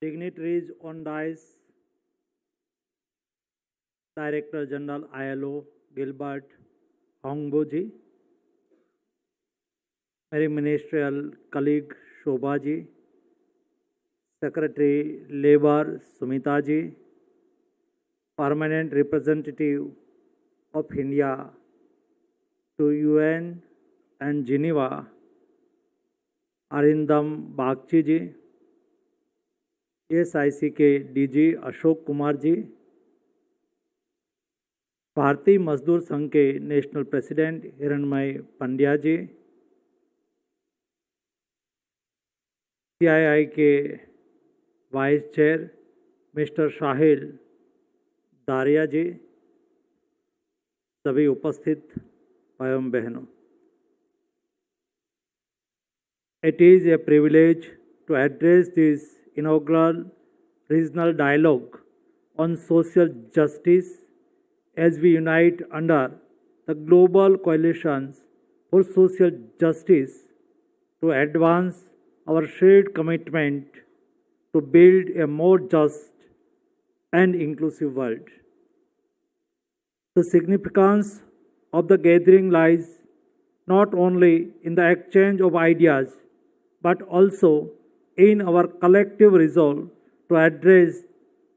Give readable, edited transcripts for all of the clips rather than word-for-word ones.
dignitaries on dais, Director General ILO Gilbert Hongboji, मेरी ministerial colleague Shobha ji, Secretary Labor Sumita ji, Permanent Representative of India to UN and Geneva, Arindam Bagchi ji, ESIC के DG Ashok Kumar ji, भारतीय मजदूर संघ के national president हिरणमय पंड्या जी, CII के vice chair mister Shahil दारिया जी, सभी उपस्थित भाइयों बहनों, it is a privilege to address this inaugural regional dialogue on social justice as we unite under the global coalitions for social justice to advance our shared commitment to build a more just and inclusive world. The significance of the gathering lies not only in the exchange of ideas but also in our collective resolve to address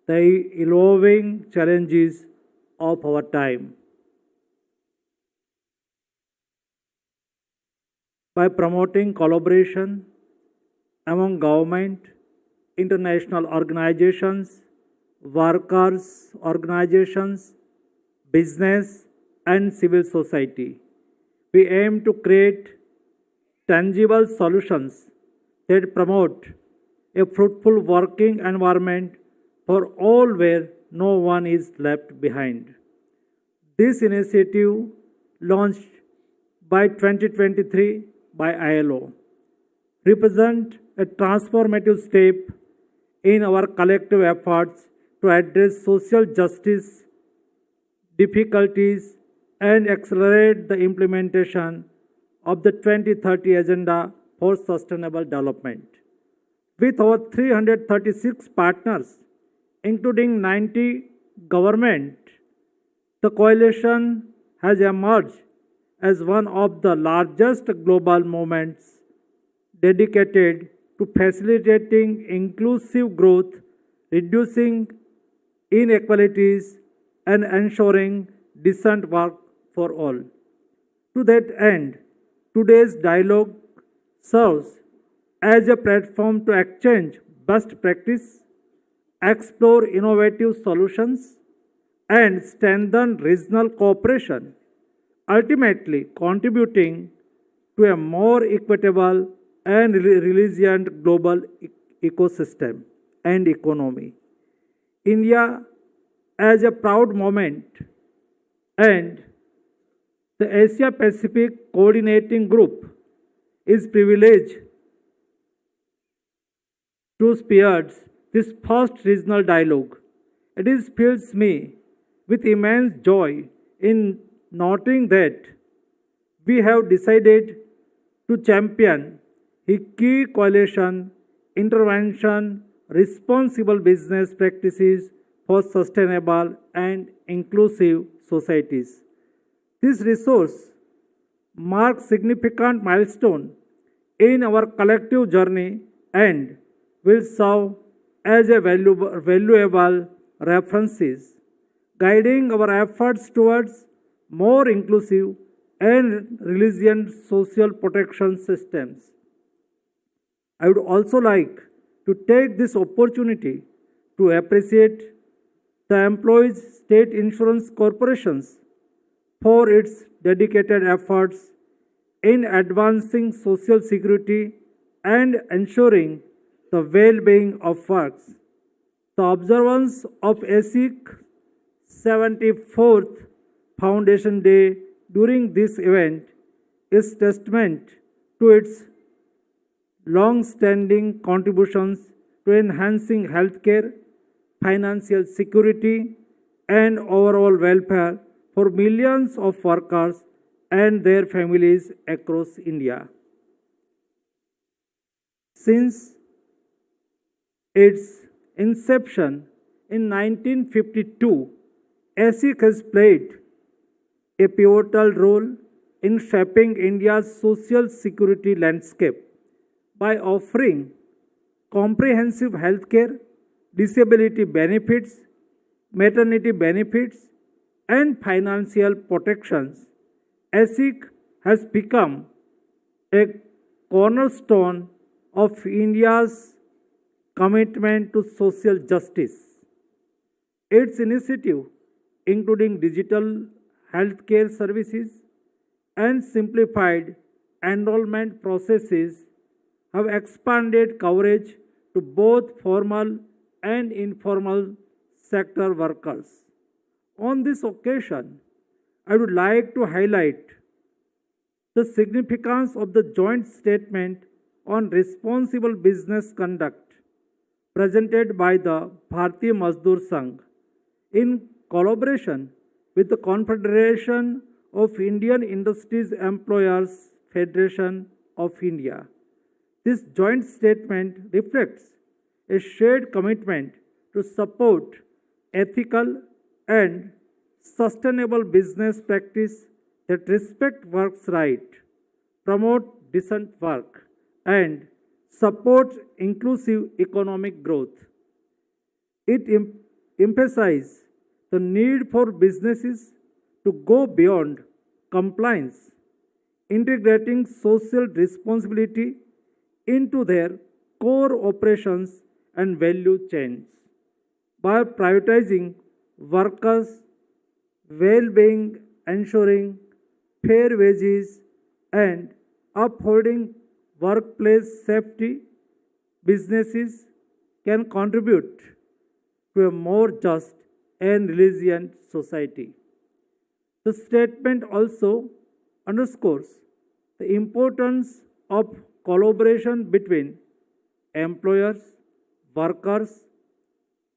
the evolving challenges of our time. By promoting collaboration among government, international organizations, workers' organizations, business, and civil society, we aim to create tangible solutions that promote a fruitful working environment for all where no one is left behind. This initiative, launched by 2023 by ILO, represents a transformative step in our collective efforts to address social justice difficulties and accelerate the implementation of the 2030 Agenda for Sustainable Development. With over 336 partners, including 90 governments, the coalition has emerged as one of the largest global movements dedicated to facilitating inclusive growth, reducing inequalities, and ensuring decent work for all. To that end, today's dialogue serves as a platform to exchange best practice, explore innovative solutions, and strengthen regional cooperation, ultimately contributing to a more equitable and resilient global ecosystem and economy. India, as a proud moment, and the Asia Pacific Coordinating Group is privileged to spearhead this first regional dialogue. It fills me with immense joy in noting that we have decided to champion a key coalition intervention, responsible business practices for sustainable and inclusive societies. This resource marks significant milestone in our collective journey and will serve as a valuable references guiding our efforts towards more inclusive and resilient social protection systems. I would also like to take this opportunity to appreciate the employees' state insurance corporations for its dedicated efforts in advancing social security and ensuring the well-being of workers. The observance of ESIC 74th Foundation Day during this event is testament to its long-standing contributions to enhancing healthcare, financial security, and overall welfare for millions of workers and their families across India. Since its inception in 1952, ESIC has played a pivotal role in shaping India's social security landscape by offering comprehensive healthcare, disability benefits, maternity benefits, and financial protections. ESIC has become a cornerstone of India's commitment to social justice. Its initiative, including digital healthcare services and simplified enrollment processes, have expanded coverage to both formal and informal sector workers. On this occasion, I would like to highlight the significance of the joint statement on responsible business conduct presented by the Bharatiya Mazdoor Sangh in collaboration with the Confederation of Indian Industries Employers Federation of India. This joint statement reflects a shared commitment to support ethical and sustainable business practice that respect work's right, promote decent work, and support inclusive economic growth. It emphasizes the need for businesses to go beyond compliance, integrating social responsibility into their core operations and value chains. By prioritizing workers' well being, ensuring fair wages, and upholding workplace safety, businesses can contribute to a more just and resilient society. The statement also underscores the importance of collaboration between employers, workers,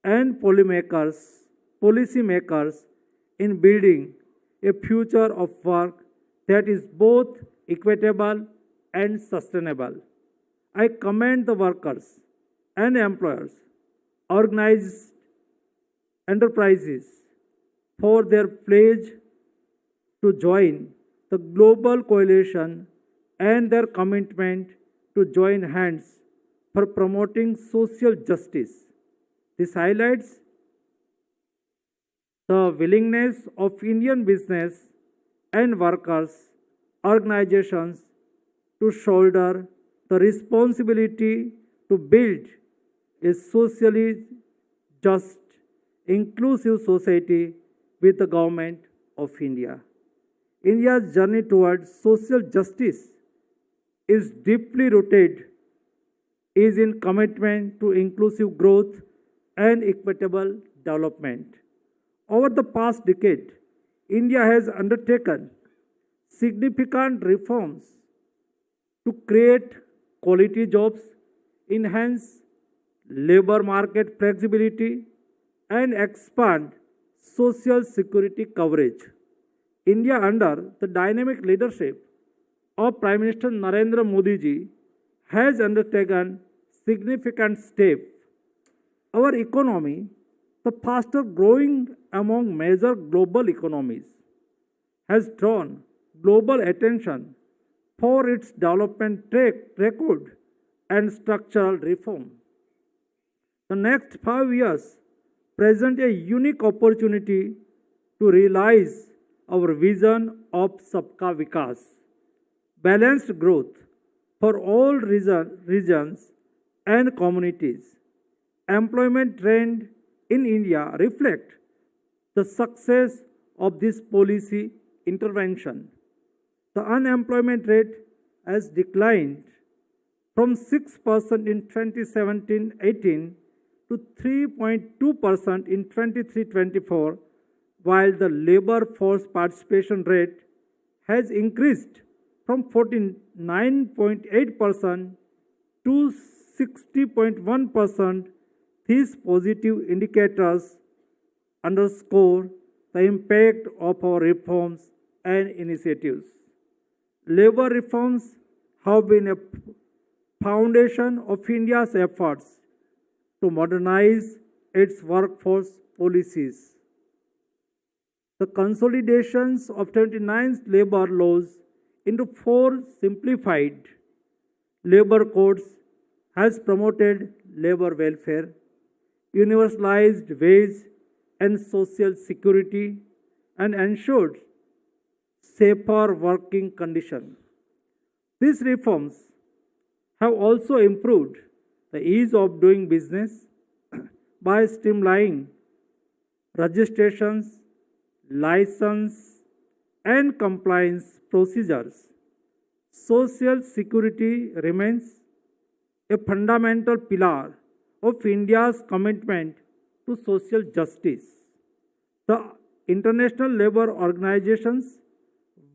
and policymakers in building a future of work that is both equitable and sustainable. I commend the workers and employers, organized enterprises for their pledge to join the global coalition and their commitment to join hands for promoting social justice. This highlights the willingness of Indian business and workers organizations to shoulder the responsibility to build a socially just, inclusive society with the government of India. India's journey towards social justice is deeply rooted is in commitment to inclusive growth and equitable development. Over the past decade, India has undertaken significant reforms to create quality jobs, enhance labor market flexibility, and expand social security coverage. India, under the dynamic leadership of Prime Minister Narendra Modi ji, has undertaken significant steps. Our economy, the fastest growing among major global economies, has drawn global attention for its development track record and structural reform. The next 5 years present a unique opportunity to realize our vision of Sabka Vikas, balanced growth for all regions and communities. Employment trend in India reflect the success of this policy intervention. The unemployment rate has declined from 6% in 2017-18 to 3.2% in 23-24, while the labor force participation rate has increased from 49.8% to 60.1%. These positive indicators underscore the impact of our reforms and initiatives. Labor reforms have been a foundation of India's efforts to modernize its workforce policies. The consolidations of 29 labor laws into four simplified labor codes has promoted labor welfare, universalized wage and social security, and ensured safer working conditions. These reforms have also improved the ease of doing business by streamlining registrations, license, and compliance procedures. Social security remains a fundamental pillar of India's commitment to social justice. The International Labour Organization's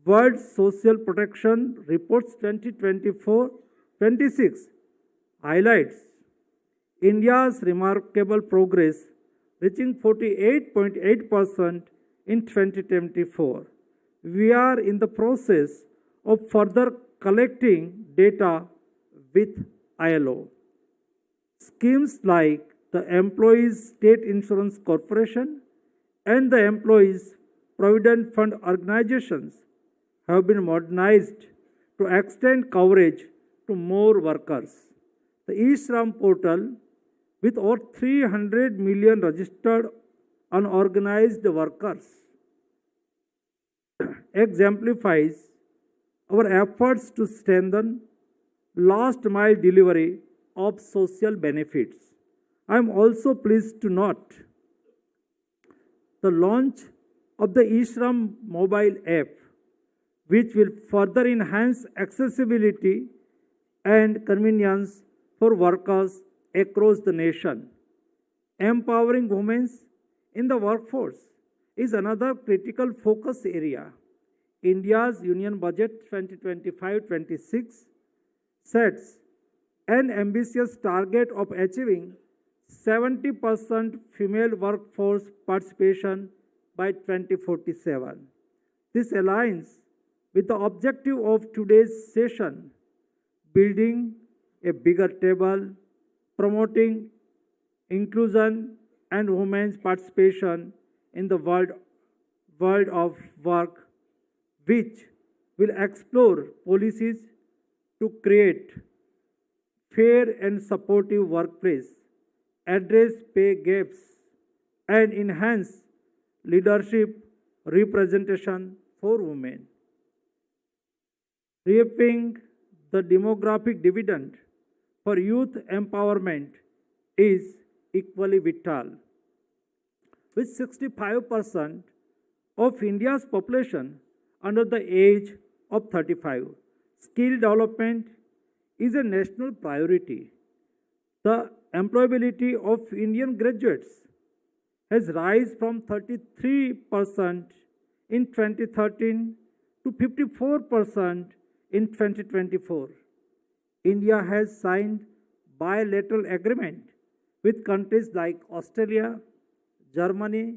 World Social Protection Reports 2024-26 highlights India's remarkable progress, reaching 48.8% in 2024. We are in the process of further collecting data with ILO. Schemes like the Employees State Insurance Corporation and the Employees Provident Fund organizations have been modernized to extend coverage to more workers. The eShram portal, with over 300 million registered unorganized workers, exemplifies our efforts to strengthen last mile delivery of social benefits. I am also pleased to note the launch of the eShram mobile app, which will further enhance accessibility and convenience for workers across the nation. Empowering women in the workforce is another critical focus area. India's Union Budget 2025-26 sets an ambitious target of achieving 70% female workforce participation by 2047. This aligns with the objective of today's session: building a bigger table, promoting inclusion and women's participation in the world of work, which will explore policies to create fair and supportive workplace, address pay gaps, and enhance leadership representation for women. Reaping the demographic dividend for youth empowerment is equally vital. With 65% of India's population under the age of 35, skill development is a national priority. The employability of Indian graduates has risen from 33% in 2013 to 54% in 2024. India has signed bilateral agreement with countries like Australia, Germany,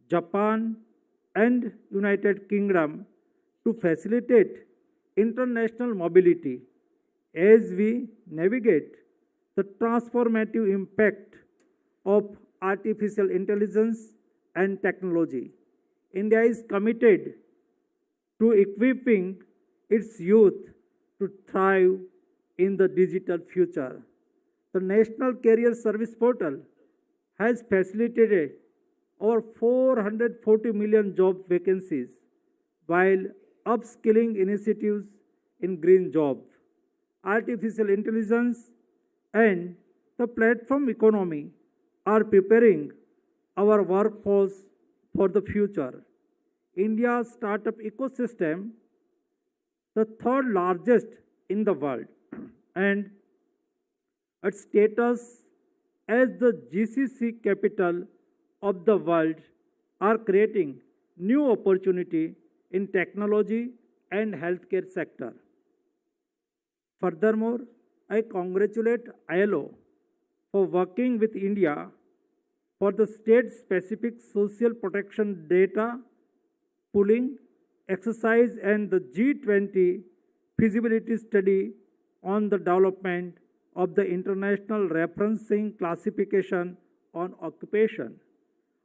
Japan, and United Kingdom to facilitate international mobility as we navigate the transformative impact of artificial intelligence and technology. India is committed to equipping its youth to thrive in the digital future. The National Career Service Portal has facilitated over 440 million job vacancies, while upskilling initiatives in green jobs, artificial intelligence, and the platform economy are preparing our workforce for the future. India's startup ecosystem, the third largest in the world, and its status as the GCC capital of the world are creating new opportunity in technology and healthcare sector. Furthermore, I congratulate ILO for working with India for the state-specific social protection data pooling exercise and the G20 feasibility study on the development of the International Referencing Classification on Occupation.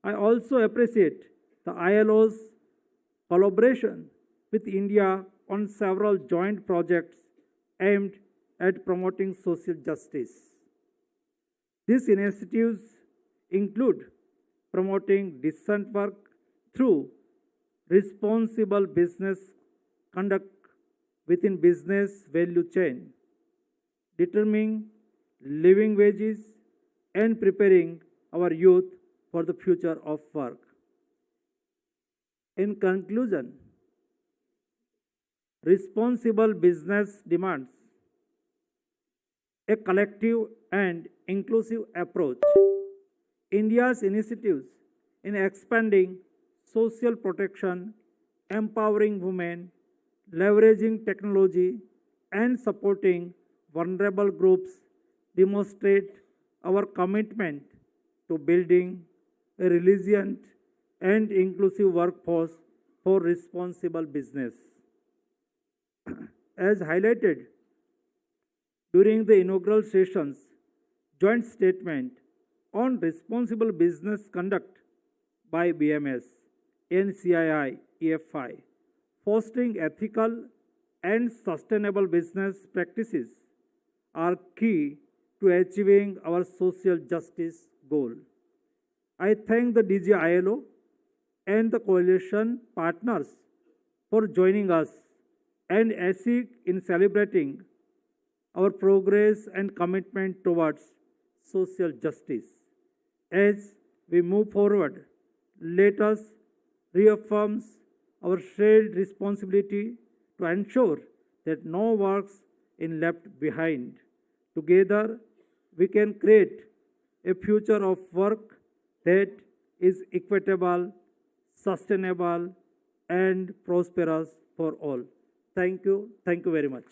I also appreciate the ILO's collaboration with India on several joint projects aimed at promoting social justice. These initiatives include promoting decent work through responsible business conduct within business value chain, determining living wages, and preparing our youth for the future of work. In conclusion, responsible business demands a collective and inclusive approach. India's initiatives in expanding social protection, empowering women, leveraging technology, and supporting vulnerable groups demonstrate our commitment to building a resilient and inclusive workforce for responsible business. As highlighted during the inaugural session's joint statement on responsible business conduct by BMS, NCII, EFI, fostering ethical and sustainable business practices are key to achieving our social justice goal. I thank the DGILO and the coalition partners for joining us and ESIC in celebrating our progress and commitment towards social justice. As we move forward, let us reaffirm our shared responsibility to ensure that no works is left behind. Together, we can create a future of work that is equitable, sustainable, and prosperous for all. Thank you. Thank you very much.